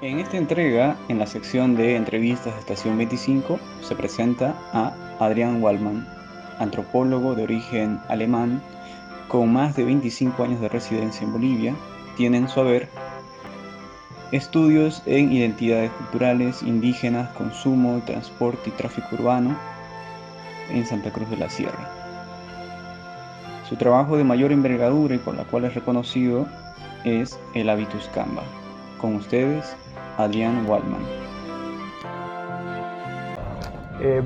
En esta entrega, en la sección de entrevistas de Estación 25, se presenta a Adrian Waldman, antropólogo de origen alemán, con más de 25 años de residencia en Bolivia. Tiene en su haber estudios en identidades culturales, indígenas, consumo, transporte y tráfico urbano en Santa Cruz de la Sierra. Su trabajo de mayor envergadura y por la cual es reconocido es el Habitus Canva. Con ustedes, Adrian Waldman.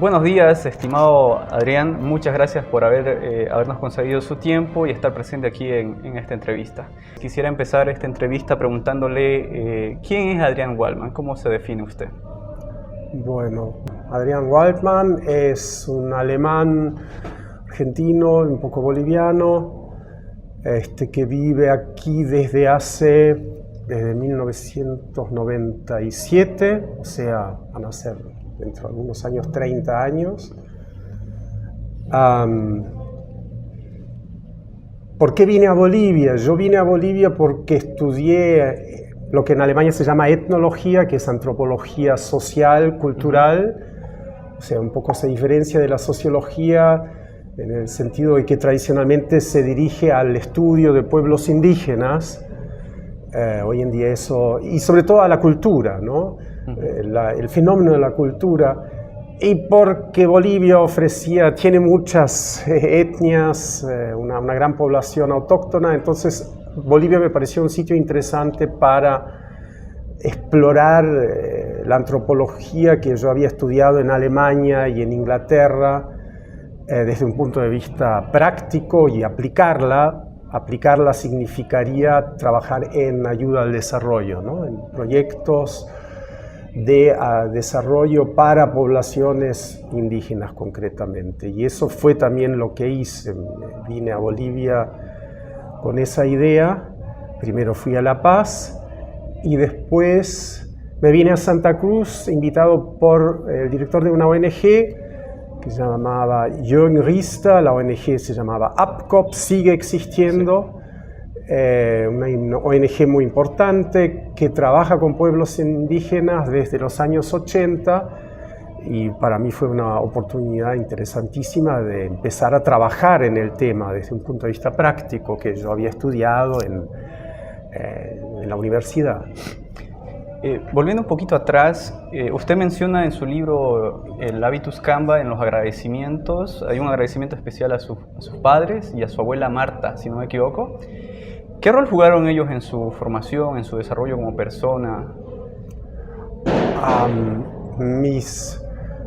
Buenos días, estimado Adrián. Muchas gracias por habernos concedido su tiempo y estar presente aquí en esta entrevista. Quisiera empezar esta entrevista preguntándole ¿quién es Adrian Waldman? ¿Cómo se define usted? Bueno, Adrian Waldman es un alemán argentino, un poco boliviano, que vive aquí desde 1997, o sea, van a ser dentro de algunos años 30 años. ¿Por qué vine a Bolivia? Yo vine a Bolivia porque estudié lo que en Alemania se llama etnología, que es antropología social, cultural. O sea, un poco se diferencia de la sociología en el sentido de que tradicionalmente se dirige al estudio de pueblos indígenas. Hoy en día eso, y sobre todo a la cultura, ¿no? El fenómeno de la cultura, y porque Bolivia tiene muchas etnias, una gran población autóctona, entonces Bolivia me pareció un sitio interesante para explorar la antropología que yo había estudiado en Alemania y en Inglaterra desde un punto de vista práctico y aplicarla. Aplicarla significaría trabajar en ayuda al desarrollo, ¿no? En proyectos de desarrollo para poblaciones indígenas concretamente. Y eso fue también lo que hice. Vine a Bolivia con esa idea. Primero fui a La Paz y después me vine a Santa Cruz, invitado por el director de una ONG que se llamaba Jürgen Riester. La ONG se llamaba APCOP, sigue existiendo, una ONG muy importante que trabaja con pueblos indígenas desde los años 80, y para mí fue una oportunidad interesantísima de empezar a trabajar en el tema desde un punto de vista práctico que yo había estudiado en la universidad. Volviendo un poquito atrás, usted menciona en su libro el Habitus Canva, en los agradecimientos, hay un agradecimiento especial a sus padres y a su abuela Marta, si no me equivoco. ¿Qué rol jugaron ellos en su formación, en su desarrollo como persona? Mis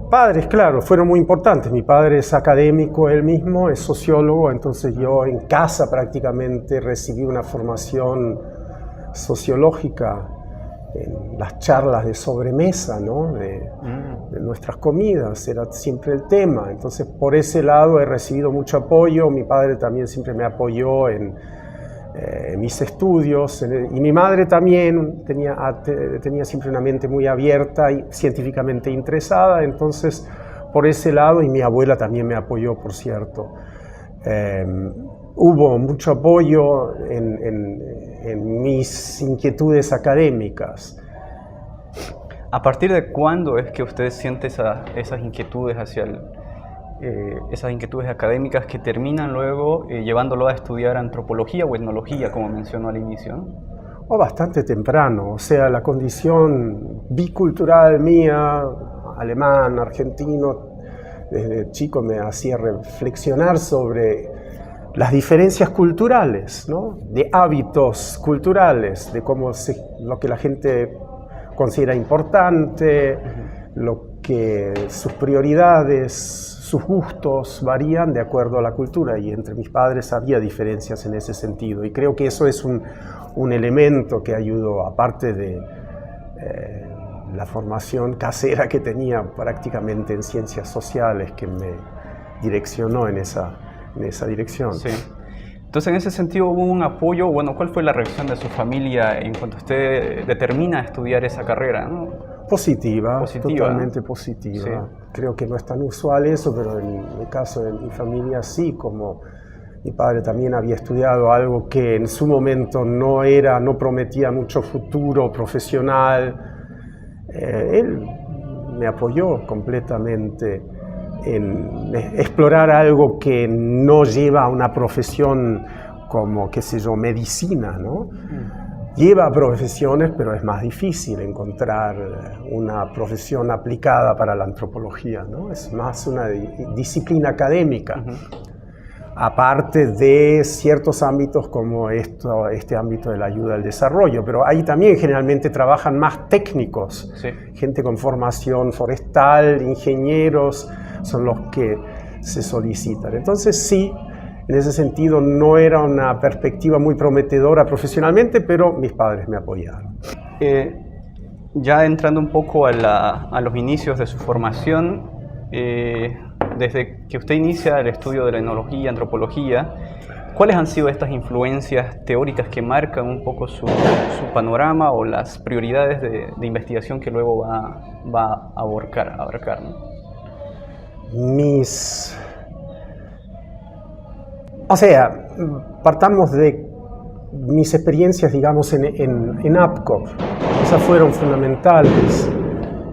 padres, claro, fueron muy importantes. Mi padre es académico, él mismo es sociólogo, entonces yo en casa prácticamente recibí una formación sociológica en las charlas de sobremesa, ¿no? de nuestras comidas, era siempre el tema. Entonces, por ese lado he recibido mucho apoyo. Mi padre también siempre me apoyó en mis estudios, y mi madre también tenía siempre una mente muy abierta y científicamente interesada. Entonces, por ese lado, y mi abuela también me apoyó, por cierto. Hubo mucho apoyo en mis inquietudes académicas. ¿A partir de cuándo es que usted siente esas inquietudes esas inquietudes académicas que terminan luego llevándolo a estudiar antropología o etnología, como mencionó al inicio, ¿no? Bastante temprano, o sea, la condición bicultural mía, alemán, argentino, desde chico me hacía reflexionar sobre las diferencias culturales, ¿no? De hábitos culturales, de lo que la gente considera importante, lo que sus prioridades, sus gustos varían de acuerdo a la cultura, y entre mis padres había diferencias en ese sentido, y creo que eso es un elemento que ayudó, aparte de la formación casera que tenía prácticamente en ciencias sociales, que me direccionó en esa dirección. Sí. Entonces, en ese sentido, ¿hubo un apoyo? Bueno, ¿cuál fue la reacción de su familia en cuanto usted determina estudiar esa carrera, ¿no? Positiva, totalmente positiva. Sí. Creo que no es tan usual eso, pero en el caso de mi familia sí, como mi padre también había estudiado algo que en su momento no prometía mucho futuro profesional, él me apoyó completamente en explorar algo que no lleva a una profesión como, qué sé yo, medicina, ¿no? Lleva profesiones, pero es más difícil encontrar una profesión aplicada para la antropología, ¿no? Es más una disciplina académica, aparte de ciertos ámbitos como este ámbito de la ayuda al desarrollo, pero ahí también generalmente trabajan más técnicos, sí. Gente con formación forestal, ingenieros, son los que se solicitan. Entonces sí, en ese sentido no era una perspectiva muy prometedora profesionalmente, pero mis padres me apoyaron. Ya entrando un poco a los inicios de su formación, desde que usted inicia el estudio de la etnología y antropología, ¿cuáles han sido estas influencias teóricas que marcan un poco su panorama o las prioridades de investigación que luego va a abarcar, ¿no? O sea, partamos de mis experiencias, digamos, en APCOP. Esas fueron fundamentales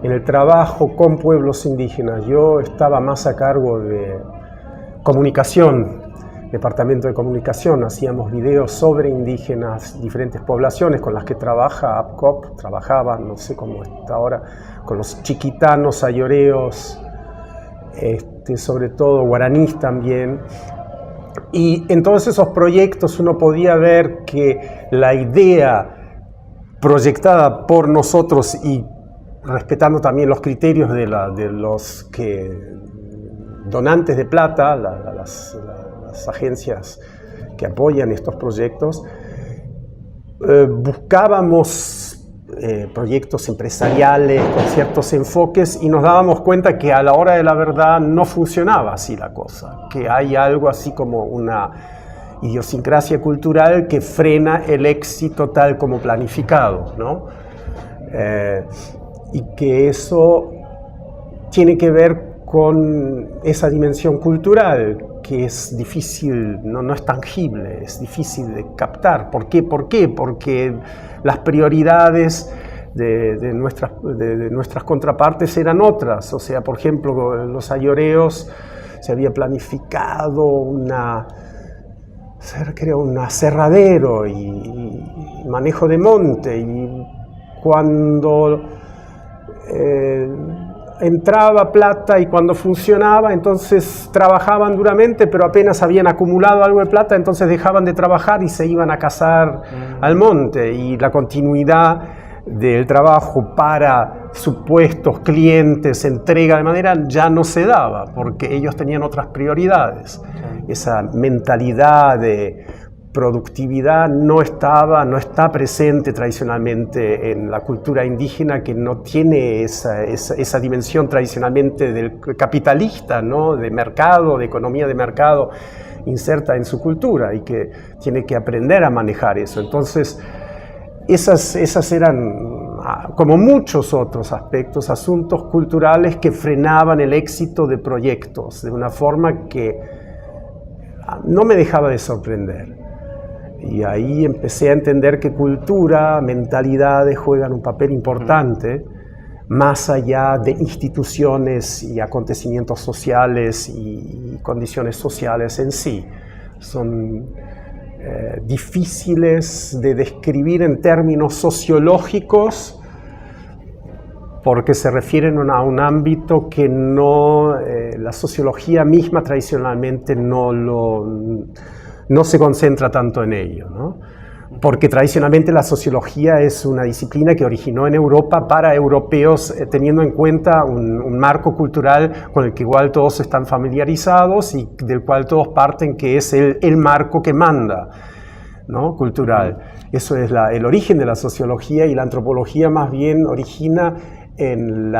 en el trabajo con pueblos indígenas. Yo estaba más a cargo de comunicación, departamento de comunicación. Hacíamos videos sobre indígenas, diferentes poblaciones con las que trabaja APCOP. Trabajaba, no sé cómo está ahora, con los chiquitanos, ayoreos, sobre todo guaraníes también. Y en todos esos proyectos uno podía ver que la idea proyectada por nosotros y respetando también los criterios de los donantes de plata, las agencias que apoyan estos proyectos, buscábamos proyectos empresariales con ciertos enfoques y nos dábamos cuenta que a la hora de la verdad no funcionaba así la cosa, que hay algo así como una idiosincrasia cultural que frena el éxito tal como planificado, ¿no? Y que eso tiene que ver con esa dimensión cultural que es difícil, no es tangible, es difícil de captar. ¿Por qué? Porque las prioridades de nuestras contrapartes eran otras. O sea, por ejemplo, los ayoreos se había planificado un aserradero y manejo de monte, y cuando entraba plata y cuando funcionaba, entonces trabajaban duramente, pero apenas habían acumulado algo de plata, entonces dejaban de trabajar y se iban a cazar al monte, y la continuidad del trabajo para supuestos clientes, entrega de madera, ya no se daba, porque ellos tenían otras prioridades. Esa mentalidad de productividad no está presente tradicionalmente en la cultura indígena, que no tiene esa dimensión tradicionalmente del capitalista, ¿no? De mercado, de economía de mercado inserta en su cultura, y que tiene que aprender a manejar eso. Entonces, esas eran, como muchos otros aspectos, asuntos culturales que frenaban el éxito de proyectos de una forma que no me dejaba de sorprender. Y ahí empecé a entender que cultura, mentalidades juegan un papel importante, más allá de instituciones y acontecimientos sociales y condiciones sociales en sí. Son difíciles de describir en términos sociológicos, porque se refieren a un ámbito que la sociología misma tradicionalmente no se concentra tanto en ello, ¿no? Porque tradicionalmente la sociología es una disciplina que originó en Europa para europeos, teniendo en cuenta un marco cultural con el que igual todos están familiarizados y del cual todos parten, que es el marco que manda, ¿no? Cultural. Eso es el origen de la sociología, y la antropología más bien origina en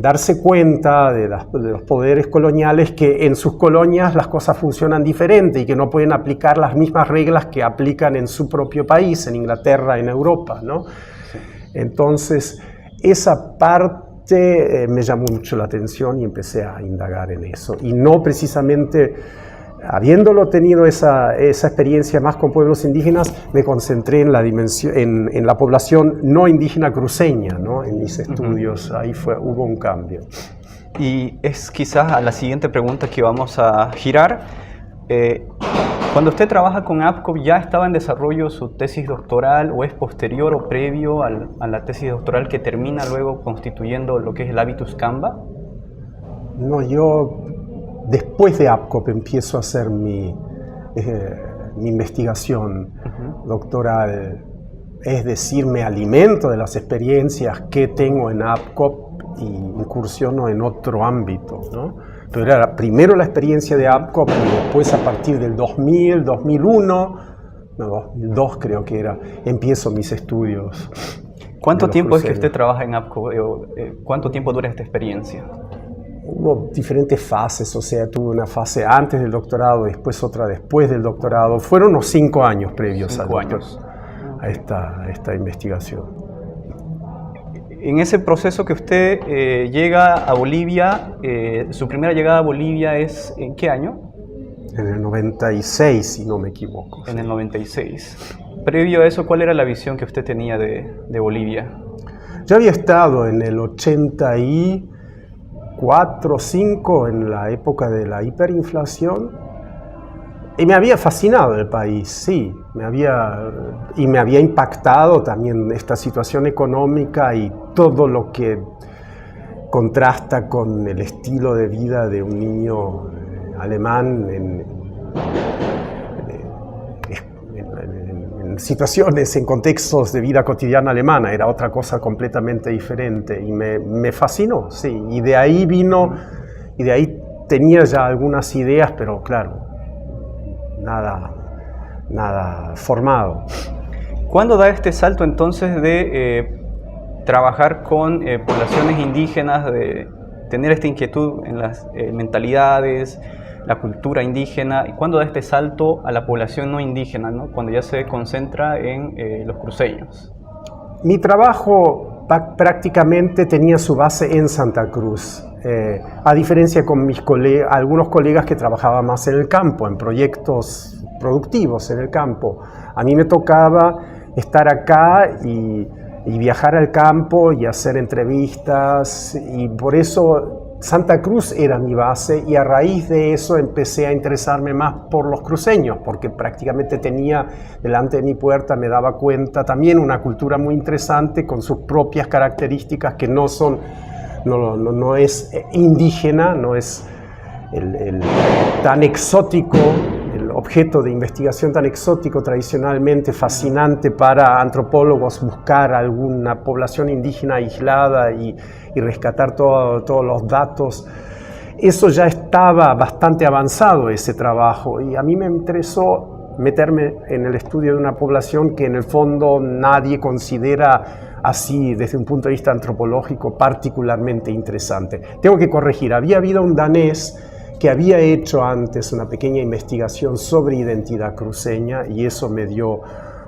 darse cuenta de los poderes coloniales, que en sus colonias las cosas funcionan diferente y que no pueden aplicar las mismas reglas que aplican en su propio país, en Inglaterra, en Europa, ¿no? Sí. Entonces, esa parte me llamó mucho la atención y empecé a indagar en eso. Y no precisamente habiéndolo tenido esa experiencia más con pueblos indígenas, me concentré en la dimensión, en la población no indígena cruceña, ¿no? En mis estudios. Ahí hubo un cambio. Y es quizás a la siguiente pregunta que vamos a girar. Cuando usted trabaja con APCOP, ¿ya estaba en desarrollo su tesis doctoral o es posterior o previo a la tesis doctoral que termina luego constituyendo lo que es el Habitus Camba? No, yo después de APCOP empiezo a hacer mi investigación doctoral. Es decir, me alimento de las experiencias que tengo en APCOP y incursiono en otro ámbito, ¿no? Pero era primero la experiencia de APCOP y después a partir del 2000, 2001, no, 2002 creo que era, empiezo mis estudios. ¿Cuánto tiempo es que usted trabaja en APCOP? ¿Cuánto tiempo dura esta experiencia? Hubo diferentes fases, o sea, tuve una fase antes del doctorado, después otra después del doctorado. Fueron unos 5 años previos a esta investigación. En ese proceso que usted llega a Bolivia, su primera llegada a Bolivia es ¿en qué año? En el 96, si no me equivoco. En el 96. Previo a eso, ¿cuál era la visión que usted tenía de Bolivia? Yo había estado en el 84 o 5, en la época de la hiperinflación, y me había fascinado el país, sí, me había impactado también esta situación económica y todo lo que contrasta con el estilo de vida de un niño alemán en situaciones, en contextos de vida cotidiana alemana. Era otra cosa completamente diferente y me fascinó, sí, y de ahí tenía ya algunas ideas, pero claro, nada formado. ¿Cuándo da este salto entonces de trabajar con poblaciones indígenas, de tener esta inquietud en las mentalidades, la cultura indígena? ¿Y cuándo da este salto a la población no indígena, ¿no? Cuando ya se concentra en los cruceños? Mi trabajo prácticamente tenía su base en Santa Cruz. A diferencia con algunos colegas que trabajaban más en el campo, en proyectos productivos en el campo. A mí me tocaba estar acá y viajar al campo y hacer entrevistas, y por eso Santa Cruz era mi base, y a raíz de eso empecé a interesarme más por los cruceños, porque prácticamente tenía delante de mi puerta, me daba cuenta, también una cultura muy interesante con sus propias características que no es indígena, no es el tan exótico, el objeto de investigación tan exótico, tradicionalmente fascinante para antropólogos buscar alguna población indígena aislada y rescatar todos los datos. Eso ya estaba bastante avanzado, ese trabajo, y a mí me interesó meterme en el estudio de una población que en el fondo nadie considera así desde un punto de vista antropológico particularmente interesante. Tengo que corregir, había habido un danés que había hecho antes una pequeña investigación sobre identidad cruceña, y eso me dio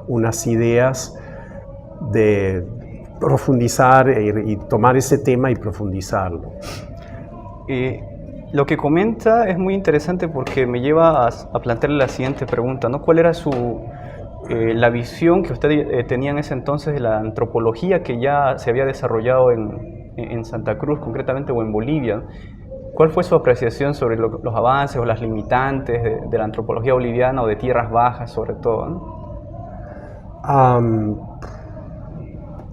unas ideas de profundizar y tomar ese tema y profundizarlo. Lo que comenta es muy interesante porque me lleva a plantearle la siguiente pregunta, ¿no? ¿Cuál era la visión que usted tenía en ese entonces de la antropología que ya se había desarrollado en Santa Cruz concretamente, o en Bolivia? ¿Cuál fue su apreciación sobre los avances o las limitantes de la antropología boliviana o de tierras bajas sobre todo, ¿no?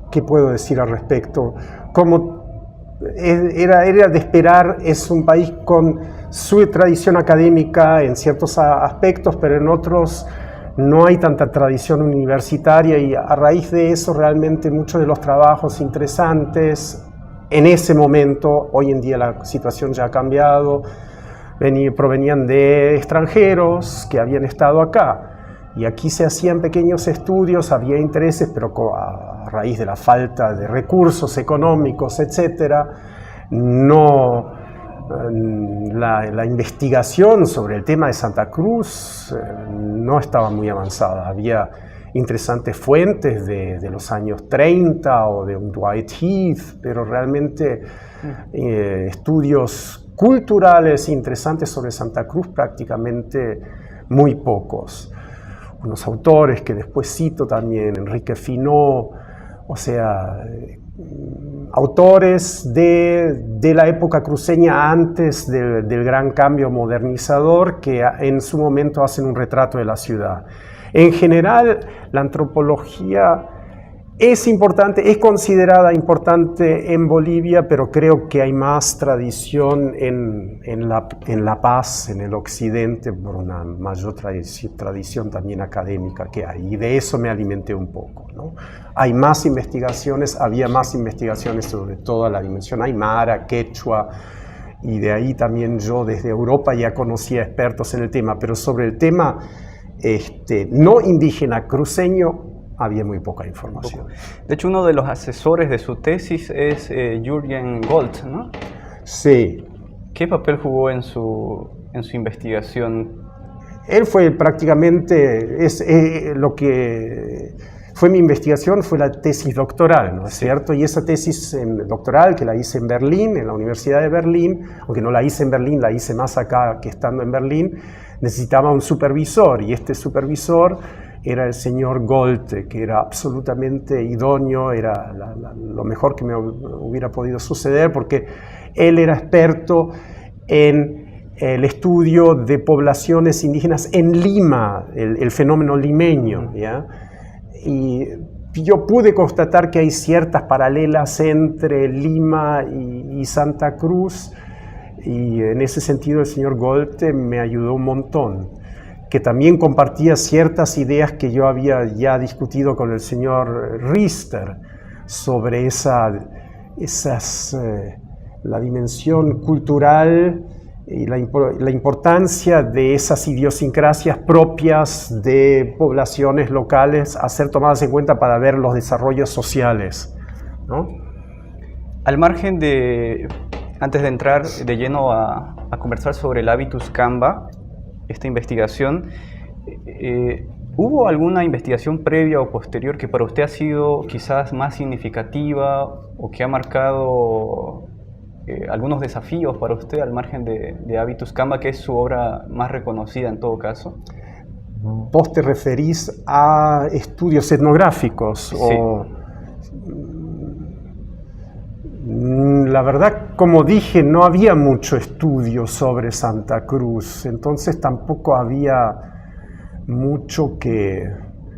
¿Qué puedo decir al respecto? Como era de esperar, es un país con su tradición académica en ciertos aspectos, pero en otros no hay tanta tradición universitaria, y a raíz de eso realmente muchos de los trabajos interesantes en ese momento, hoy en día la situación ya ha cambiado, provenían de extranjeros que habían estado acá, y aquí se hacían pequeños estudios, había intereses, pero a raíz de la falta de recursos económicos, etcétera, la investigación sobre el tema de Santa Cruz no estaba muy avanzada. Había interesantes fuentes de los años 30 o de un Dwight Heath, pero realmente estudios culturales interesantes sobre Santa Cruz prácticamente muy pocos. Unos autores que después cito también, Enrique Finot, o sea, autores de la época cruceña antes del gran cambio modernizador que en su momento hacen un retrato de la ciudad. En general, la antropología es importante, es considerada importante en Bolivia, pero creo que hay más tradición en La Paz, en el occidente, por una mayor tradición también académica que hay. Y de eso me alimenté un poco, ¿no? Hay más investigaciones, había más investigaciones sobre toda la dimensión aymara, quechua, y de ahí también yo desde Europa ya conocía expertos en el tema, pero sobre el tema no indígena cruceño, había muy poca información. De hecho, uno de los asesores de su tesis es Jürgen Gold, ¿no? Sí. ¿Qué papel jugó en su investigación? Él fue prácticamente, lo que fue mi investigación, fue la tesis doctoral, ¿no es cierto? Y esa tesis doctoral que la hice en Berlín, en la Universidad de Berlín, aunque no la hice en Berlín, la hice más acá que estando en Berlín, necesitaba un supervisor, y este supervisor era el señor Gold, que era absolutamente idóneo, era lo mejor que me hubiera podido suceder, porque él era experto en el estudio de poblaciones indígenas en Lima, el fenómeno limeño, ¿ya? Y yo pude constatar que hay ciertas paralelas entre Lima y Santa Cruz, y en ese sentido el señor Gold me ayudó un montón, que también compartía ciertas ideas que yo había ya discutido con el señor Riester sobre la dimensión cultural y la importancia de esas idiosincrasias propias de poblaciones locales a ser tomadas en cuenta para ver los desarrollos sociales, ¿no? Al margen antes de entrar de lleno a conversar sobre el Habitus Camba, esta investigación, ¿hubo alguna investigación previa o posterior que para usted ha sido quizás más significativa o que ha marcado algunos desafíos para usted al margen de Habitus Camba, que es su obra más reconocida en todo caso? ¿Vos te referís a estudios etnográficos? Sí. La verdad, como dije, no había mucho estudio sobre Santa Cruz, entonces tampoco había mucho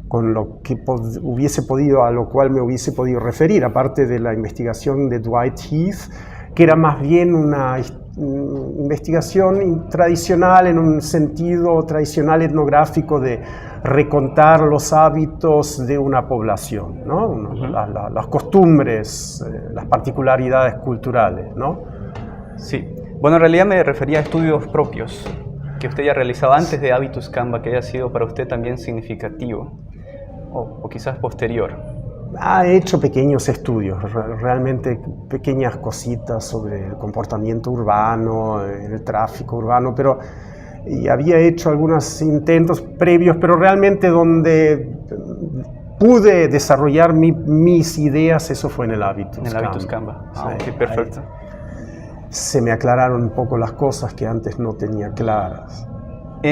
con lo que a lo cual me hubiese podido referir, aparte de la investigación de Dwight Heath, que era más bien una investigación tradicional, en un sentido tradicional etnográfico de recontar los hábitos de una población, ¿no? Las costumbres, las particularidades culturales, ¿no? Sí. Bueno, en realidad me refería a estudios propios que usted ya realizaba antes de Habitus Camba, que haya sido para usted también significativo o quizás posterior. Ha hecho pequeños estudios, realmente pequeñas cositas sobre el comportamiento urbano, el tráfico urbano, y había hecho algunos intentos previos, pero realmente donde pude desarrollar mis ideas, eso fue en el Habitus Camba. En el Habitus Camba. Ah, sí, perfecto. Se me aclararon un poco las cosas que antes no tenía claras.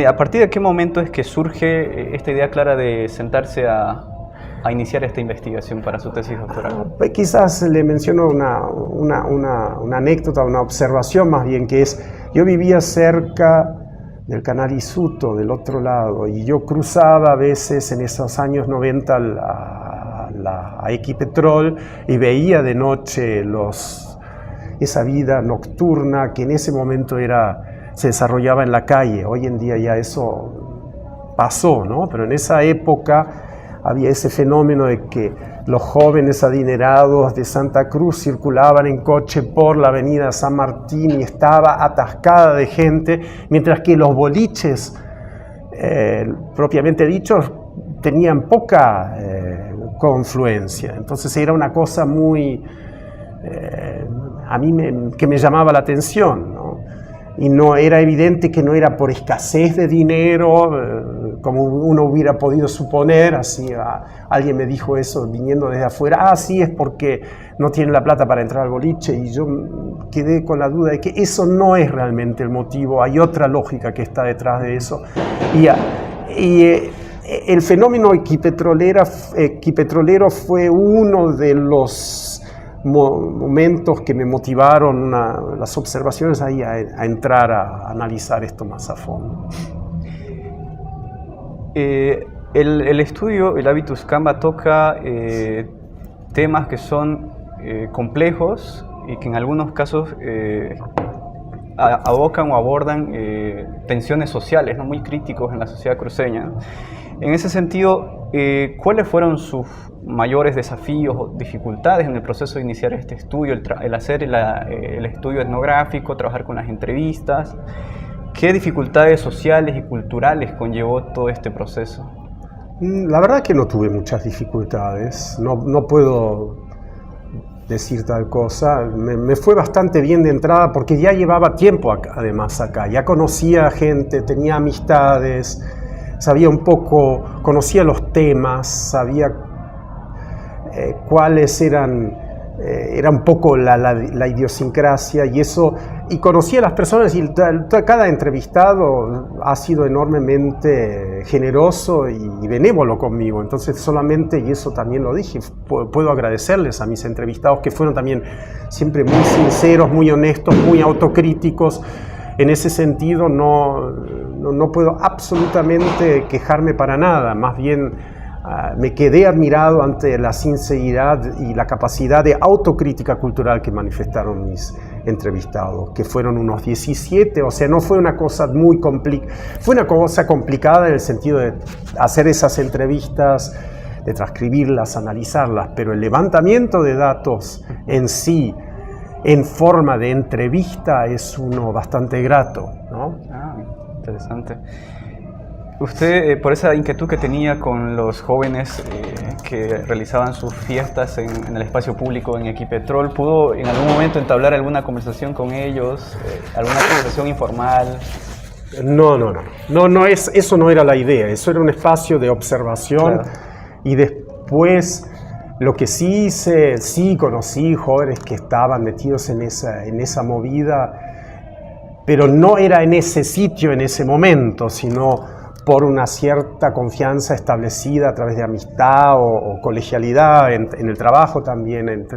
¿A partir de qué momento es que surge esta idea clara de sentarse a iniciar esta investigación para su tesis doctoral? Pues quizás le menciono una anécdota, una observación más bien, que es, yo vivía cerca del canal Isuto, del otro lado, y yo cruzaba a veces en esos años 90 a Equipetrol y veía de noche esa vida nocturna que en ese momento se desarrollaba en la calle. Hoy en día ya eso pasó, ¿no? Pero en esa época había ese fenómeno de que los jóvenes adinerados de Santa Cruz circulaban en coche por la avenida San Martín y estaba atascada de gente, mientras que los boliches, propiamente dichos, tenían poca confluencia. Entonces era una cosa muy, a mí que me llamaba la atención, ¿no? Y no era evidente que no era por escasez de dinero, como uno hubiera podido suponer, así alguien me dijo eso viniendo desde afuera, sí, es porque no tienen la plata para entrar al boliche, y yo quedé con la duda de que eso no es realmente el motivo, hay otra lógica que está detrás de eso. El fenómeno equipetrolero fue uno de los momentos que me motivaron las observaciones ahí a entrar a analizar esto más a fondo. El estudio, el Habitus Gamba, toca temas que son complejos y que en algunos casos abocan o abordan tensiones sociales, ¿no?, muy críticos en la sociedad cruceña. En ese sentido, ¿cuáles fueron sus mayores desafíos o dificultades en el proceso de iniciar este estudio, el hacer el estudio etnográfico, trabajar con las entrevistas? ¿Qué dificultades sociales y culturales conllevó todo este proceso? La verdad que no tuve muchas dificultades, no puedo decir tal cosa. Me fue bastante bien de entrada porque ya llevaba tiempo además acá, ya conocía gente, tenía amistades, sabía un poco, conocía los temas, sabía cuáles eran un poco la idiosincrasia y eso, y conocía a las personas, y cada entrevistado ha sido enormemente generoso y benévolo conmigo, entonces solamente, y eso también lo dije, puedo agradecerles a mis entrevistados que fueron también siempre muy sinceros, muy honestos, muy autocríticos. En ese sentido no puedo absolutamente quejarme para nada, más bien me quedé admirado ante la sinceridad y la capacidad de autocrítica cultural que manifestaron mis entrevistados, que fueron unos 17, o sea, no fue una cosa muy complicada, fue una cosa complicada en el sentido de hacer esas entrevistas, de transcribirlas, analizarlas, pero el levantamiento de datos en sí, en forma de entrevista, es uno bastante grato, ¿no? Interesante. Usted, por esa inquietud que tenía con los jóvenes que realizaban sus fiestas en el espacio público en Equipetrol, ¿pudo en algún momento entablar alguna conversación con ellos? ¿Alguna conversación informal? No, eso no era la idea. Eso era un espacio de observación. Claro. Y después, lo que sí hice, sí conocí jóvenes que estaban metidos en esa movida, pero no era en ese sitio, en ese momento, sino por una cierta confianza establecida a través de amistad o colegialidad en el trabajo también.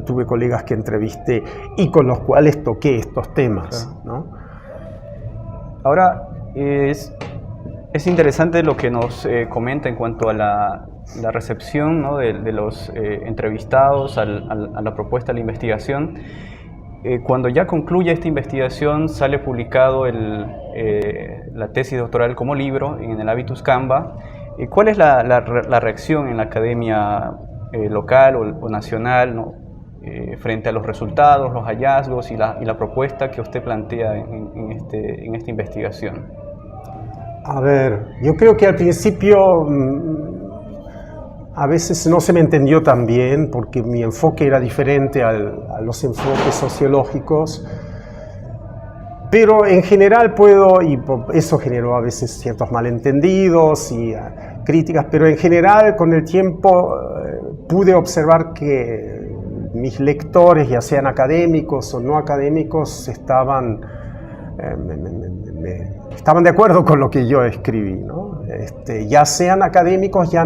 Tuve colegas que entrevisté y con los cuales toqué estos temas, ¿no? Ahora, es interesante lo que nos comenta en cuanto a la recepción, ¿no?, de los entrevistados a la propuesta de la investigación. Cuando ya concluye esta investigación, sale publicado la tesis doctoral como libro en el Habitus Gamba. ¿Cuál es la reacción en la academia local o nacional, ¿no?, frente a los resultados, los hallazgos y la propuesta que usted plantea en esta investigación? A ver, yo creo que al principio a veces no se me entendió tan bien porque mi enfoque era diferente a los enfoques sociológicos, pero en general y eso generó a veces ciertos malentendidos y críticas, pero en general con el tiempo pude observar que mis lectores, ya sean académicos o no académicos, estaban de acuerdo con lo que yo escribí, ¿no? Ya sean académicos, ya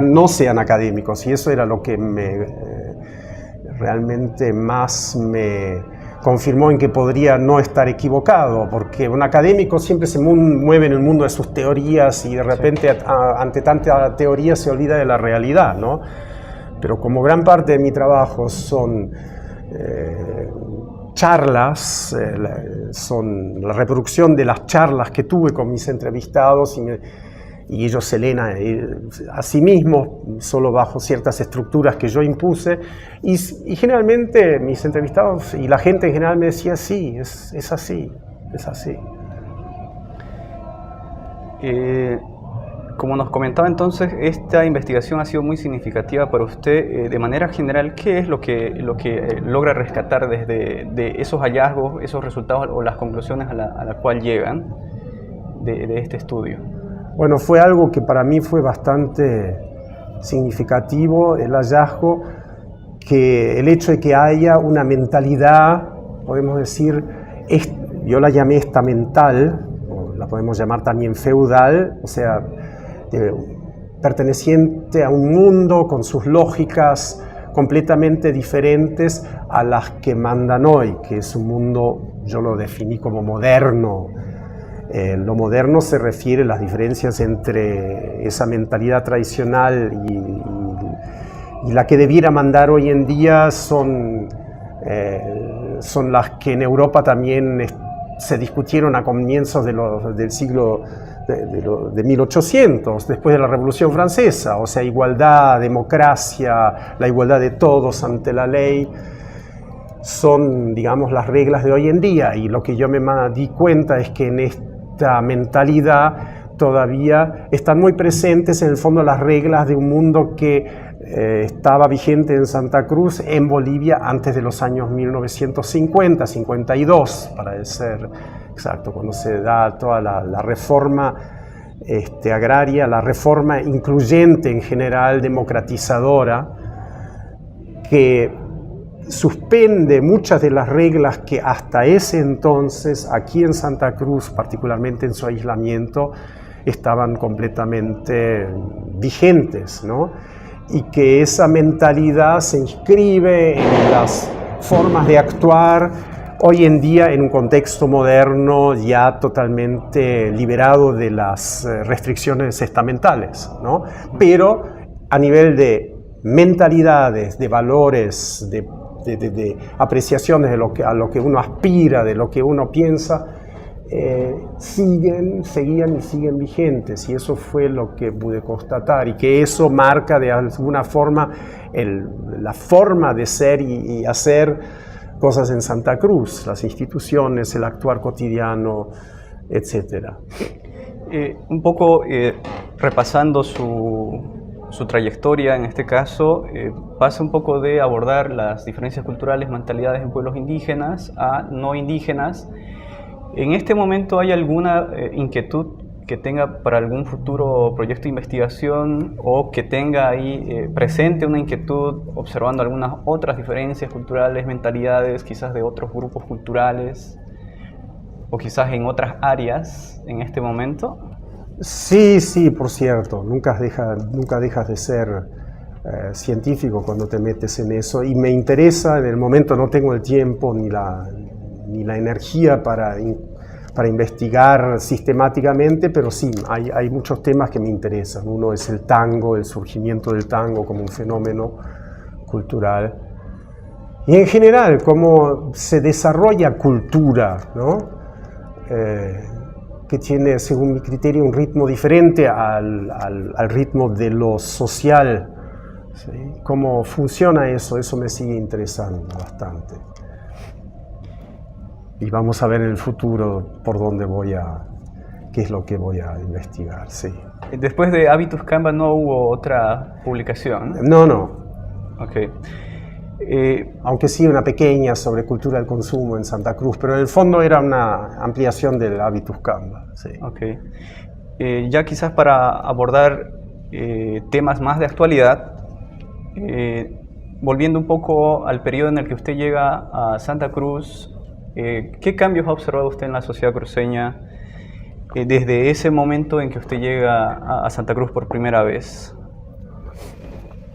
no sean académicos, y eso era lo que realmente más me confirmó en que podría no estar equivocado, porque un académico siempre se mueve en el mundo de sus teorías y de repente ante tanta teoría se olvida de la realidad, ¿no? Pero como gran parte de mi trabajo son charlas, son la reproducción de las charlas que tuve con mis entrevistados y ellos se leen a sí mismos, solo bajo ciertas estructuras que yo impuse, y generalmente mis entrevistados y la gente en general me decía, sí, es así. Como nos comentaba entonces, esta investigación ha sido muy significativa para usted. De manera general, ¿qué es lo que logra rescatar de esos hallazgos, esos resultados o las conclusiones a la cual llegan? de este estudio? Bueno, fue algo que para mí fue bastante significativo, el hallazgo, que el hecho de que haya una mentalidad, podemos decir, yo la llamé estamental, o la podemos llamar también feudal, o sea, perteneciente a un mundo con sus lógicas completamente diferentes a las que mandan hoy, que es un mundo, yo lo definí como moderno. Lo moderno se refiere a las diferencias entre esa mentalidad tradicional y la que debiera mandar hoy en día son las que en Europa también se discutieron a comienzos del siglo de 1800, después de la Revolución Francesa, o sea, igualdad, democracia, la igualdad de todos ante la ley, son, digamos, las reglas de hoy en día. Y lo que yo me di cuenta es que en esta mentalidad todavía están muy presentes en el fondo las reglas de un mundo que estaba vigente en Santa Cruz, en Bolivia, antes de los años 1950, 52, para ser exacto, cuando se da toda la reforma agraria, la reforma incluyente en general, democratizadora, que suspende muchas de las reglas que hasta ese entonces, aquí en Santa Cruz, particularmente en su aislamiento, estaban completamente vigentes, ¿no? Y que esa mentalidad se inscribe en las formas de actuar hoy en día en un contexto moderno ya totalmente liberado de las restricciones estamentales, ¿no? Pero a nivel de mentalidades, de valores, de apreciaciones a lo que uno aspira, de lo que uno piensa, seguían y siguen vigentes, y eso fue lo que pude constatar, y que eso marca de alguna forma la forma de ser y hacer cosas en Santa Cruz, las instituciones, el actuar cotidiano, etc. Un poco repasando su trayectoria, en este caso, pasa un poco de abordar las diferencias culturales, mentalidades en pueblos indígenas a no indígenas. ¿En este momento hay alguna inquietud que tenga para algún futuro proyecto de investigación, o que tenga ahí presente una inquietud observando algunas otras diferencias culturales, mentalidades, quizás de otros grupos culturales, o quizás en otras áreas en este momento? Sí, por cierto, nunca dejas de ser científico cuando te metes en eso, y me interesa. En el momento no tengo el tiempo ni la energía para investigar sistemáticamente, pero sí, hay muchos temas que me interesan. Uno es el tango, el surgimiento del tango como un fenómeno cultural, y en general cómo se desarrolla cultura, ¿no? Que tiene, según mi criterio, un ritmo diferente al ritmo de lo social, ¿sí? ¿Cómo funciona eso? Eso me sigue interesando bastante. Y vamos a ver en el futuro por dónde qué es lo que voy a investigar, sí. Después de Habitus Canva no hubo otra publicación. No. Ok. Aunque sí una pequeña sobre cultura del consumo en Santa Cruz, pero en el fondo era una ampliación del Habitus Canva, sí. Ok. Ya quizás para abordar temas más de actualidad, volviendo un poco al periodo en el que usted llega a Santa Cruz, ¿qué cambios ha observado usted en la sociedad cruceña desde ese momento en que usted llega a Santa Cruz por primera vez?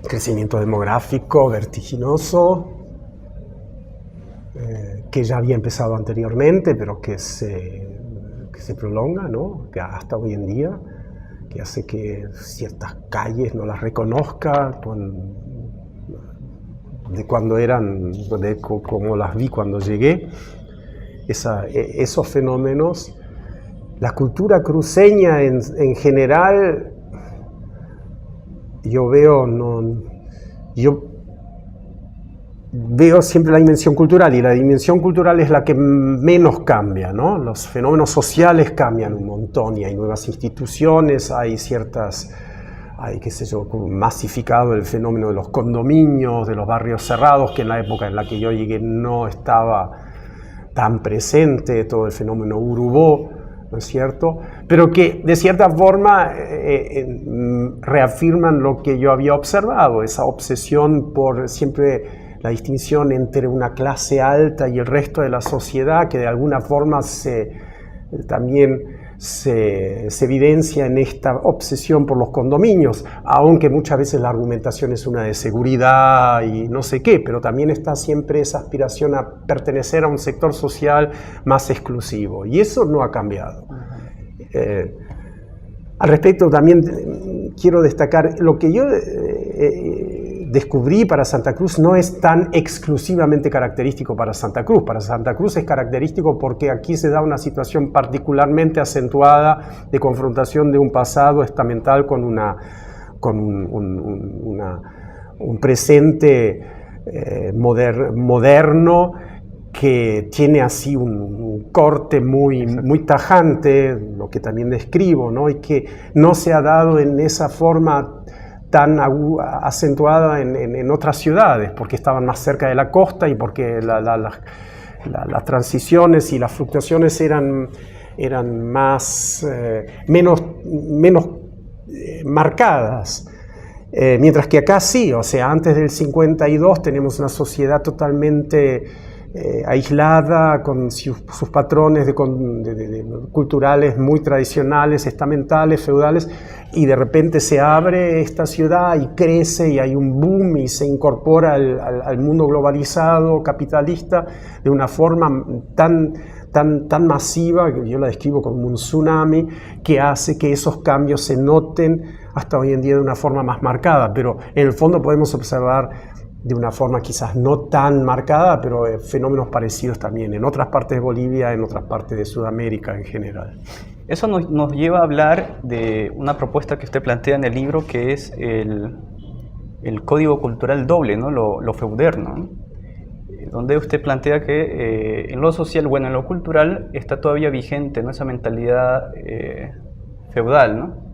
Crecimiento demográfico vertiginoso, que ya había empezado anteriormente, pero que se prolonga, ¿no? Que hasta hoy en día, que hace que ciertas calles no las reconozca de como las vi cuando llegué. Esos fenómenos, la cultura cruceña en general, yo veo siempre la dimensión cultural, y la dimensión cultural es la que menos cambia, ¿no? Los fenómenos sociales cambian un montón, y hay nuevas instituciones, hay qué sé yo, masificado el fenómeno de los condominios, de los barrios cerrados, que en la época en la que yo llegué no estaba tan presente, todo el fenómeno urubó, ¿no es cierto? Pero que de cierta forma reafirman lo que yo había observado, esa obsesión por siempre la distinción entre una clase alta y el resto de la sociedad, que de alguna forma también se evidencia en esta obsesión por los condominios, aunque muchas veces la argumentación es una de seguridad y no sé qué, pero también está siempre esa aspiración a pertenecer a un sector social más exclusivo, y eso no ha cambiado. Al respecto también quiero destacar, lo que yo descubrí para Santa Cruz no es tan exclusivamente característico para Santa Cruz. Para Santa Cruz es característico porque aquí se da una situación particularmente acentuada de confrontación de un pasado estamental con un presente moderno que tiene así un corte muy tajante, lo que también describo, ¿no? Y que no se ha dado en esa forma tan acentuada en otras ciudades, porque estaban más cerca de la costa y porque las transiciones y las fluctuaciones eran menos marcadas. Mientras que acá sí, o sea, antes del 52 tenemos una sociedad totalmente aislada, con sus patrones culturales muy tradicionales, estamentales, feudales, y de repente se abre esta ciudad y crece y hay un boom y se incorpora al mundo globalizado, capitalista, de una forma tan masiva, que yo la describo como un tsunami, que hace que esos cambios se noten hasta hoy en día de una forma más marcada, pero en el fondo podemos observar de una forma quizás no tan marcada, pero fenómenos parecidos también en otras partes de Bolivia, en otras partes de Sudamérica en general. Eso nos lleva a hablar de una propuesta que usted plantea en el libro, que es el código cultural doble, ¿no? Lo feuderno, ¿no? Donde usted plantea que en lo social, bueno, en lo cultural está todavía vigente, ¿no? Esa mentalidad feudal, ¿no?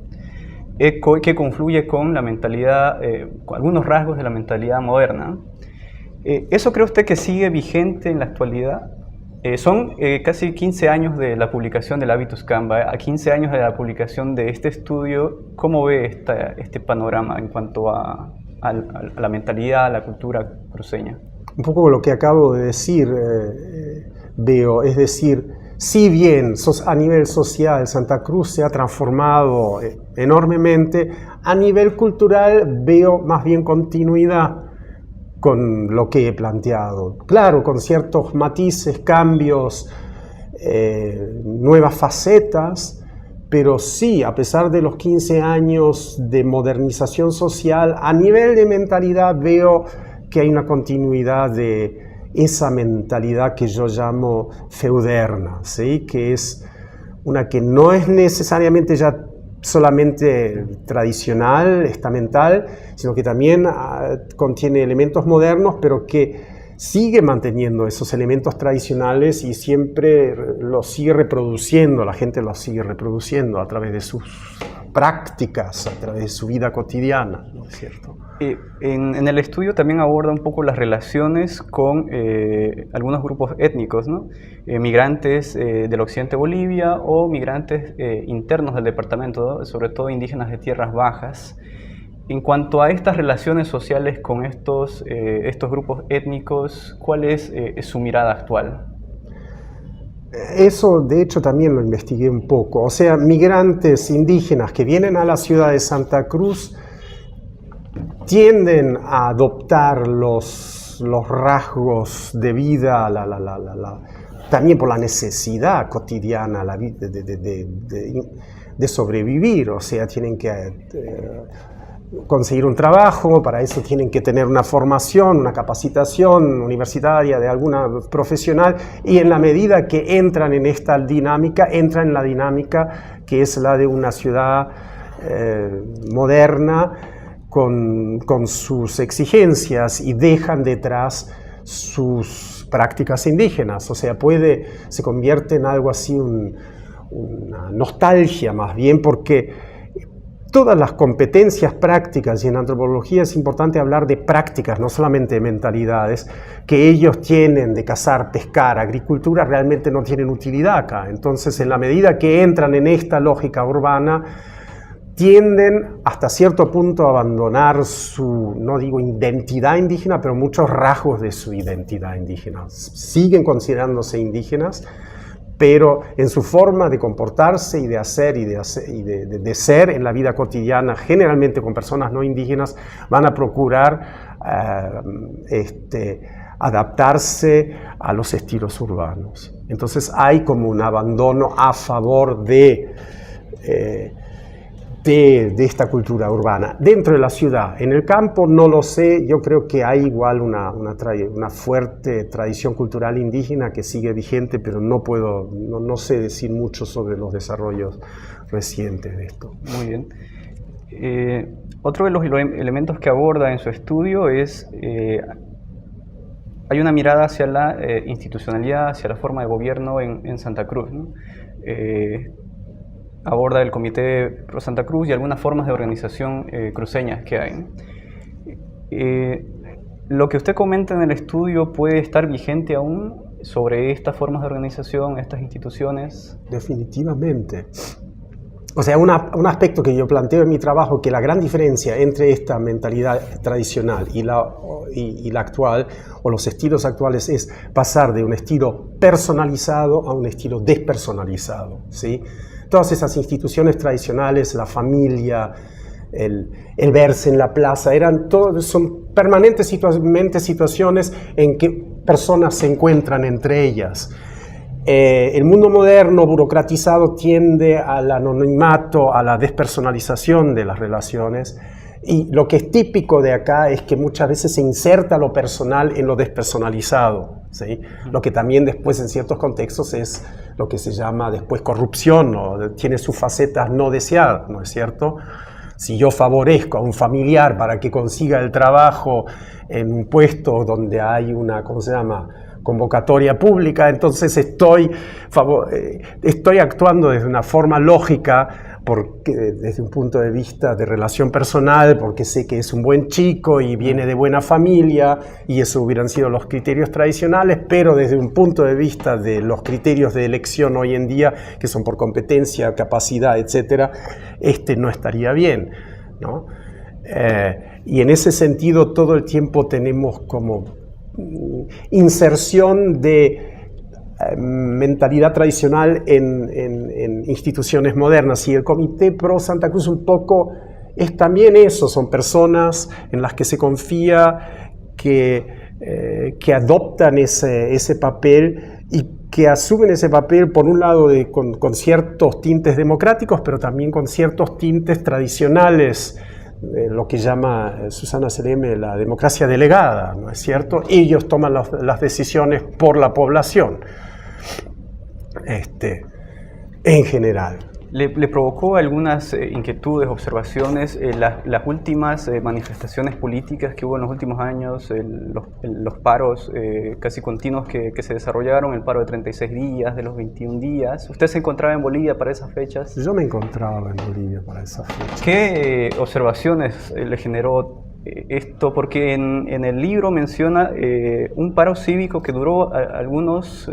Que confluye con la mentalidad, con algunos rasgos de la mentalidad moderna. ¿Eso cree usted que sigue vigente en la actualidad? Son casi 15 años de la publicación del Habitus Canva, a 15 años de la publicación de este estudio. ¿Cómo ve este panorama en cuanto a la mentalidad, a la cultura cruceña? Un poco lo que acabo de decir, veo, es decir, si bien a nivel social Santa Cruz se ha transformado enormemente, a nivel cultural veo más bien continuidad con lo que he planteado. Claro, con ciertos matices, cambios, nuevas facetas, pero sí, a pesar de los 15 años de modernización social, a nivel de mentalidad veo que hay una continuidad de esa mentalidad que yo llamo feuderna, ¿sí? Que es una que no es necesariamente ya solamente tradicional, estamental, sino que también contiene elementos modernos, pero que sigue manteniendo esos elementos tradicionales y siempre los sigue reproduciendo, la gente los sigue reproduciendo a través de sus prácticas, a través de su vida cotidiana, ¿no es cierto? En el estudio también aborda un poco las relaciones con algunos grupos étnicos, ¿no? Migrantes del occidente de Bolivia o migrantes internos del departamento, ¿no? Sobre todo indígenas de tierras bajas. En cuanto a estas relaciones sociales con estos grupos étnicos, ¿cuál es su mirada actual? Eso, de hecho, también lo investigué un poco. O sea, migrantes indígenas que vienen a la ciudad de Santa Cruz tienden a adoptar los rasgos de vida, también por la necesidad cotidiana de sobrevivir. O sea, tienen que conseguir un trabajo, para eso tienen que tener una formación, una capacitación universitaria de alguna profesional, y en la medida que entran en esta dinámica, entran en la dinámica que es la de una ciudad moderna, con sus exigencias, y dejan detrás sus prácticas indígenas. O sea, se convierte en algo así, una nostalgia más bien, porque todas las competencias prácticas, y en antropología es importante hablar de prácticas, no solamente de mentalidades, que ellos tienen de cazar, pescar, agricultura, realmente no tienen utilidad acá. Entonces, en la medida que entran en esta lógica urbana, tienden hasta cierto punto a abandonar su, no digo identidad indígena, pero muchos rasgos de su identidad indígena. Siguen considerándose indígenas, pero en su forma de comportarse y de hacer y de ser en la vida cotidiana, generalmente con personas no indígenas, van a procurar adaptarse a los estilos urbanos. Entonces hay como un abandono a favor de esta cultura urbana. Dentro de la ciudad, en el campo no lo sé, yo creo que hay igual una fuerte tradición cultural indígena que sigue vigente, pero no sé decir mucho sobre los desarrollos recientes de esto. Muy bien. Otro de los elementos que aborda en su estudio es, hay una mirada hacia la institucionalidad, hacia la forma de gobierno en Santa Cruz, ¿no? Aborda el Comité Pro Santa Cruz y algunas formas de organización cruceñas que hay, ¿no? Lo que usted comenta en el estudio puede estar vigente aún sobre estas formas de organización, estas instituciones. Definitivamente. O sea, un aspecto que yo planteo en mi trabajo, que la gran diferencia entre esta mentalidad tradicional y la actual, o los estilos actuales, es pasar de un estilo personalizado a un estilo despersonalizado, ¿sí? Todas esas instituciones tradicionales, la familia, el verse en la plaza, son permanentes situaciones en que personas se encuentran entre ellas. El mundo moderno, burocratizado, tiende al anonimato, a la despersonalización de las relaciones, y lo que es típico de acá es que muchas veces se inserta lo personal en lo despersonalizado, ¿sí? Lo que también después en ciertos contextos es lo que se llama después corrupción, ¿no? Tiene sus facetas no deseadas, ¿no es cierto? Si yo favorezco a un familiar para que consiga el trabajo en un puesto donde hay una, ¿cómo se llama?, convocatoria pública, entonces estoy actuando desde una forma lógica, porque desde un punto de vista de relación personal, porque sé que es un buen chico y viene de buena familia, y eso hubieran sido los criterios tradicionales, pero desde un punto de vista de los criterios de elección hoy en día, que son por competencia, capacidad, etcétera, no estaría bien, ¿no? Y en ese sentido todo el tiempo tenemos como inserción de mentalidad tradicional en instituciones modernas, y el Comité Pro Santa Cruz un poco es también eso, son personas en las que se confía que adoptan ese papel y que asumen ese papel por un lado con ciertos tintes democráticos, pero también con ciertos tintes tradicionales, lo que llama Susana Seleme la democracia delegada, ¿no es cierto? Ellos toman las decisiones por la población, en general. ¿Le provocó algunas inquietudes, observaciones, las últimas manifestaciones políticas que hubo en los últimos años, los paros casi continuos que se desarrollaron, el paro de 36 días, de los 21 días? ¿Usted se encontraba en Bolivia para esas fechas? Yo me encontraba en Bolivia para esas fechas. ¿Qué observaciones le generó esto? Porque en el libro menciona un paro cívico que duró algunos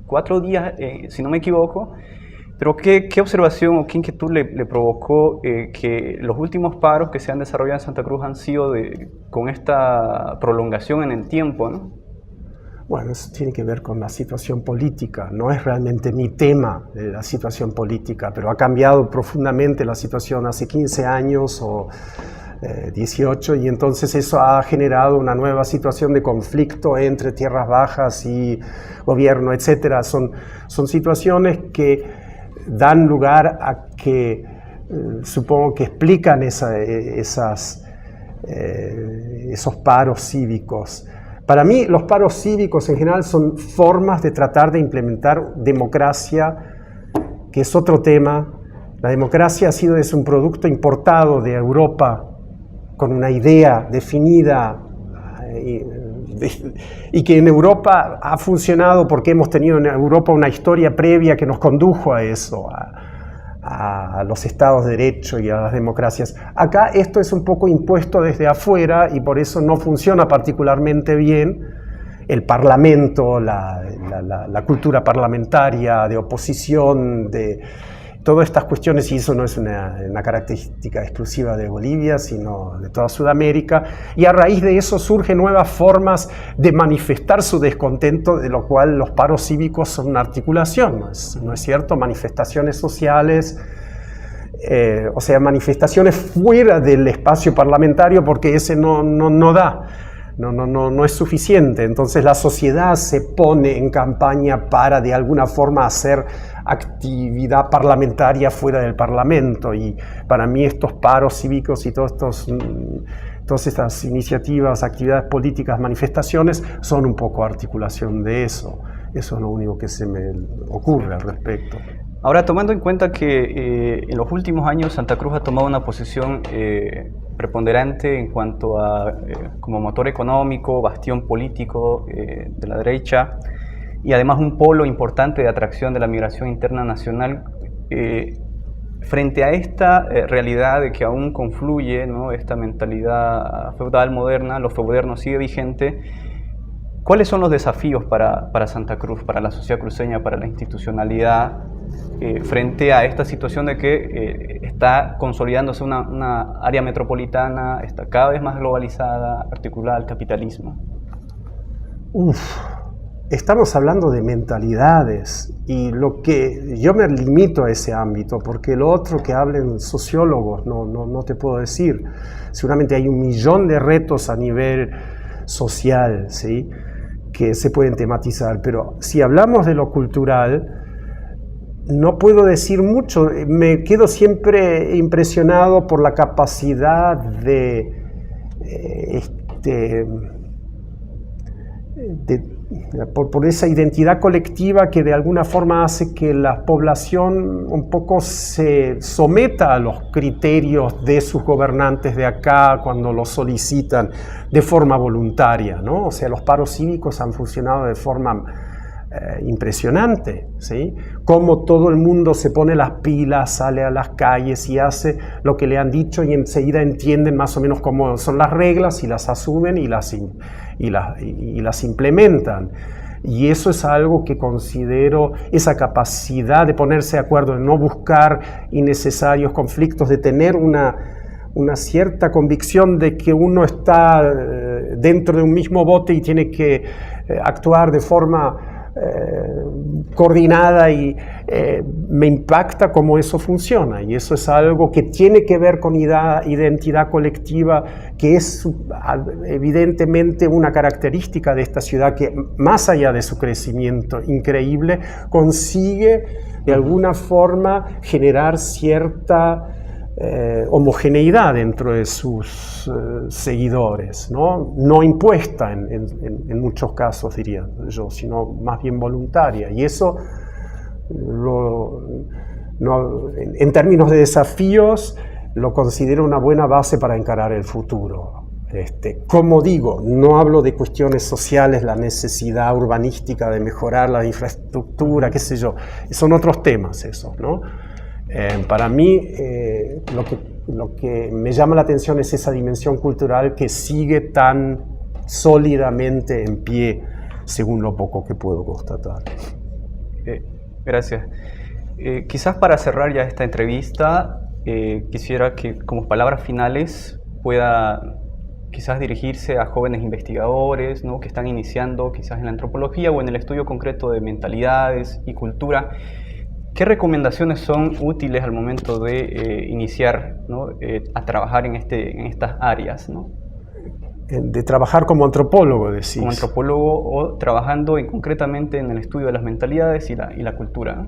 4 días, si no me equivoco. Pero ¿qué observación o qué inquietud le provocó que los últimos paros que se han desarrollado en Santa Cruz han sido con esta prolongación en el tiempo, ¿no? Bueno, eso tiene que ver con la situación política. No es realmente mi tema la situación política, pero ha cambiado profundamente la situación hace 15 años o 18, y entonces eso ha generado una nueva situación de conflicto entre tierras bajas y gobierno, etc. Son situaciones que dan lugar a que, supongo que explican esos paros cívicos. Para mí, los paros cívicos en general son formas de tratar de implementar democracia, que es otro tema. La democracia es un producto importado de Europa con una idea definida y que en Europa ha funcionado porque hemos tenido en Europa una historia previa que nos condujo a eso, a a los estados de derecho y a las democracias. Acá esto es un poco impuesto desde afuera y por eso no funciona particularmente bien el parlamento, la cultura parlamentaria de oposición, de todas estas cuestiones, y eso no es una característica exclusiva de Bolivia, sino de toda Sudamérica, y a raíz de eso surgen nuevas formas de manifestar su descontento, de lo cual los paros cívicos son una articulación, ¿no es cierto? Manifestaciones sociales, o sea, manifestaciones fuera del espacio parlamentario, porque ese no da. No es suficiente. Entonces la sociedad se pone en campaña para de alguna forma hacer actividad parlamentaria fuera del Parlamento, y para mí estos paros cívicos y todas estas iniciativas, actividades políticas, manifestaciones son un poco articulación de eso. Eso es lo único que se me ocurre al respecto. Ahora, tomando en cuenta que en los últimos años Santa Cruz ha tomado una posición preponderante en cuanto a como motor económico, bastión político de la derecha, y además un polo importante de atracción de la migración interna nacional, frente a esta realidad de que aún confluye, ¿no?, esta mentalidad feudal moderna, lo feudal sigue vigente, ¿cuáles son los desafíos para Santa Cruz, para la sociedad cruceña, para la institucionalidad, frente a esta situación de que está consolidándose una área metropolitana, está cada vez más globalizada, articulada al capitalismo? Estamos hablando de mentalidades, y lo que yo me limito a ese ámbito, porque lo otro que hablen sociólogos no te puedo decir. Seguramente hay 1.000.000 de retos a nivel social, ¿sí?, que se pueden tematizar, pero si hablamos de lo cultural, no puedo decir mucho. Me quedo siempre impresionado por la capacidad por esa identidad colectiva que de alguna forma hace que la población un poco se someta a los criterios de sus gobernantes de acá cuando los solicitan de forma voluntaria, ¿no? O sea, los paros cívicos han funcionado de forma impresionante, ¿sí? Cómo todo el mundo se pone las pilas, sale a las calles y hace lo que le han dicho, y enseguida entienden más o menos cómo son las reglas y las asumen y las implementan. Y eso es algo que considero, esa capacidad de ponerse de acuerdo, de no buscar innecesarios conflictos, de tener una cierta convicción de que uno está dentro de un mismo bote y tiene que actuar de forma coordinada, y me impacta cómo eso funciona, y eso es algo que tiene que ver con identidad colectiva, que es evidentemente una característica de esta ciudad que, más allá de su crecimiento increíble, consigue de alguna forma generar cierta homogeneidad dentro de sus seguidores, no impuesta en muchos casos, diría yo, sino más bien voluntaria. Y eso, en términos de desafíos, lo considero una buena base para encarar el futuro. Como digo, no hablo de cuestiones sociales, la necesidad urbanística de mejorar la infraestructura, qué sé yo, son otros temas esos, ¿no? Para mí, lo que me llama la atención es esa dimensión cultural que sigue tan sólidamente en pie, según lo poco que puedo constatar. Gracias. Quizás para cerrar ya esta entrevista, quisiera que como palabras finales pueda quizás dirigirse a jóvenes investigadores, ¿no?, que están iniciando quizás en la antropología o en el estudio concreto de mentalidades y cultura. ¿Qué recomendaciones son útiles al momento de iniciar, ¿no?, a trabajar en estas áreas, ¿no? De trabajar como antropólogo, decís. Como antropólogo, o trabajando concretamente en el estudio de las mentalidades y la cultura, ¿no?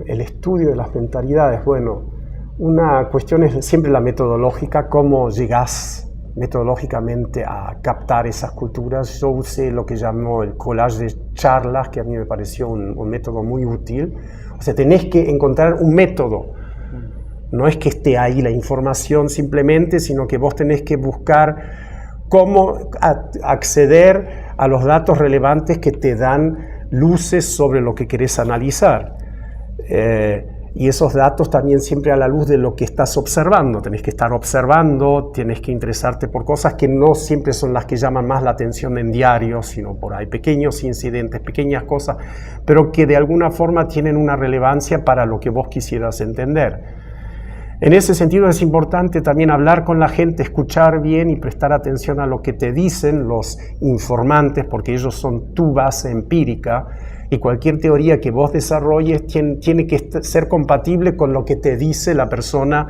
El estudio de las mentalidades, bueno, una cuestión es siempre la metodológica, cómo llegás metodológicamente a captar esas culturas. Yo usé lo que llamó el collage de charlas, que a mí me pareció un método muy útil. O sea, tenés que encontrar un método. No es que esté ahí la información simplemente, sino que vos tenés que buscar cómo acceder a los datos relevantes que te dan luces sobre lo que querés analizar. Y esos datos también siempre a la luz de lo que estás observando. Tenés que estar observando, tienes que interesarte por cosas que no siempre son las que llaman más la atención en diarios, sino por ahí pequeños incidentes, pequeñas cosas, pero que de alguna forma tienen una relevancia para lo que vos quisieras entender. En ese sentido es importante también hablar con la gente, escuchar bien y prestar atención a lo que te dicen los informantes, porque ellos son tu base empírica. Y cualquier teoría que vos desarrolles tiene que ser compatible con lo que te dice la persona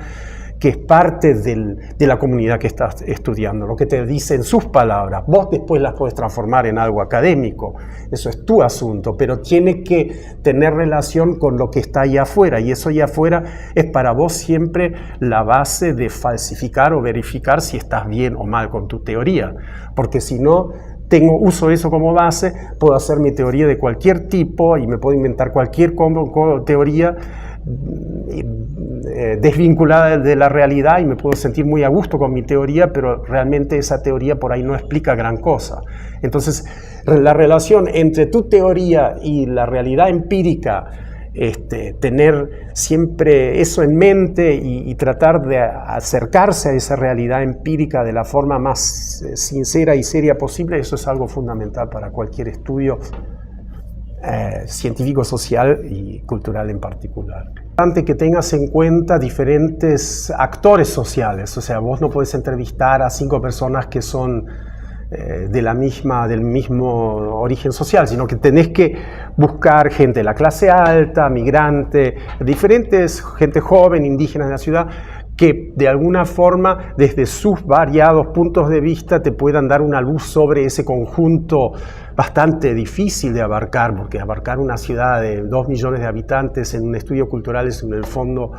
que es parte de la comunidad que estás estudiando, lo que te dice en sus palabras. Vos después las podés transformar en algo académico, eso es tu asunto, pero tiene que tener relación con lo que está allá afuera, y eso allá afuera es para vos siempre la base de falsificar o verificar si estás bien o mal con tu teoría, porque si no, uso eso como base, puedo hacer mi teoría de cualquier tipo y me puedo inventar cualquier teoría desvinculada de la realidad y me puedo sentir muy a gusto con mi teoría, pero realmente esa teoría por ahí no explica gran cosa. Entonces, la relación entre tu teoría y la realidad empírica, tener siempre eso en mente y tratar de acercarse a esa realidad empírica de la forma más sincera y seria posible, eso es algo fundamental para cualquier estudio científico, social y cultural en particular. Es importante que tengas en cuenta diferentes actores sociales, o sea, vos no podés entrevistar a 5 personas que son del mismo origen social, sino que tenés que buscar gente de la clase alta, migrante, gente joven, indígena de la ciudad, que de alguna forma, desde sus variados puntos de vista, te puedan dar una luz sobre ese conjunto bastante difícil de abarcar, porque abarcar una ciudad de 2 millones de habitantes en un estudio cultural es, en el fondo,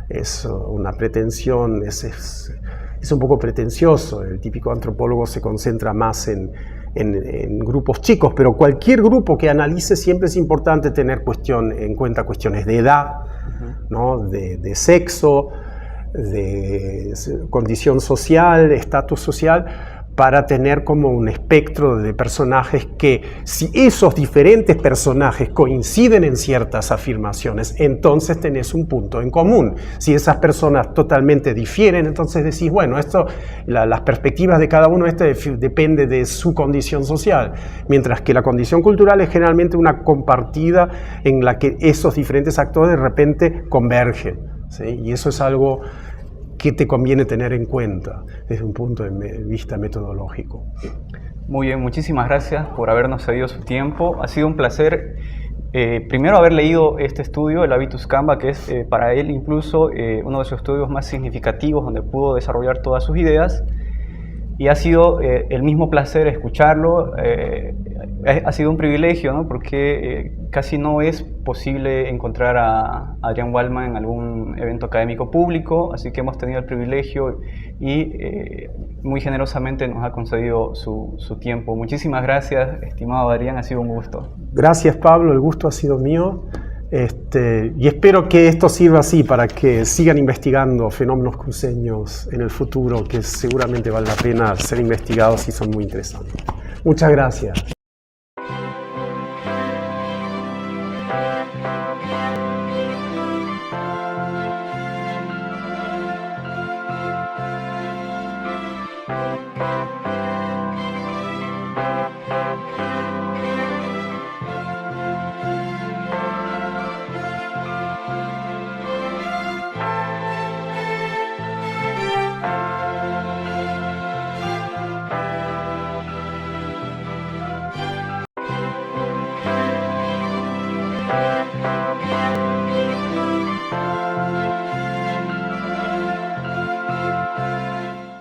es una pretensión, es un poco pretencioso. El típico antropólogo se concentra más en grupos chicos, pero cualquier grupo que analice siempre es importante tener en cuenta cuestiones de edad, ¿no? de sexo, de condición social, estatus social, para tener como un espectro de personajes que, si esos diferentes personajes coinciden en ciertas afirmaciones, entonces tenés un punto en común. Si esas personas totalmente difieren, entonces decís, bueno, las perspectivas de cada uno depende de su condición social, mientras que la condición cultural es generalmente una compartida en la que esos diferentes actores de repente convergen, ¿sí? Y eso es algo que te conviene tener en cuenta desde un punto de vista metodológico. Muy bien, muchísimas gracias por habernos cedido su tiempo. Ha sido un placer, primero, haber leído este estudio, el Habitus Canva, que es para él incluso uno de sus estudios más significativos, donde pudo desarrollar todas sus ideas. Y ha sido el mismo placer escucharlo. Ha sido un privilegio, ¿no? Porque casi no es posible encontrar a Adrián Waldman en algún evento académico público, así que hemos tenido el privilegio y muy generosamente nos ha concedido su tiempo. Muchísimas gracias, estimado Adrián, ha sido un gusto. Gracias, Pablo, el gusto ha sido mío. Y espero que esto sirva así para que sigan investigando fenómenos cruceños en el futuro, que seguramente vale la pena ser investigados y son muy interesantes. Muchas gracias.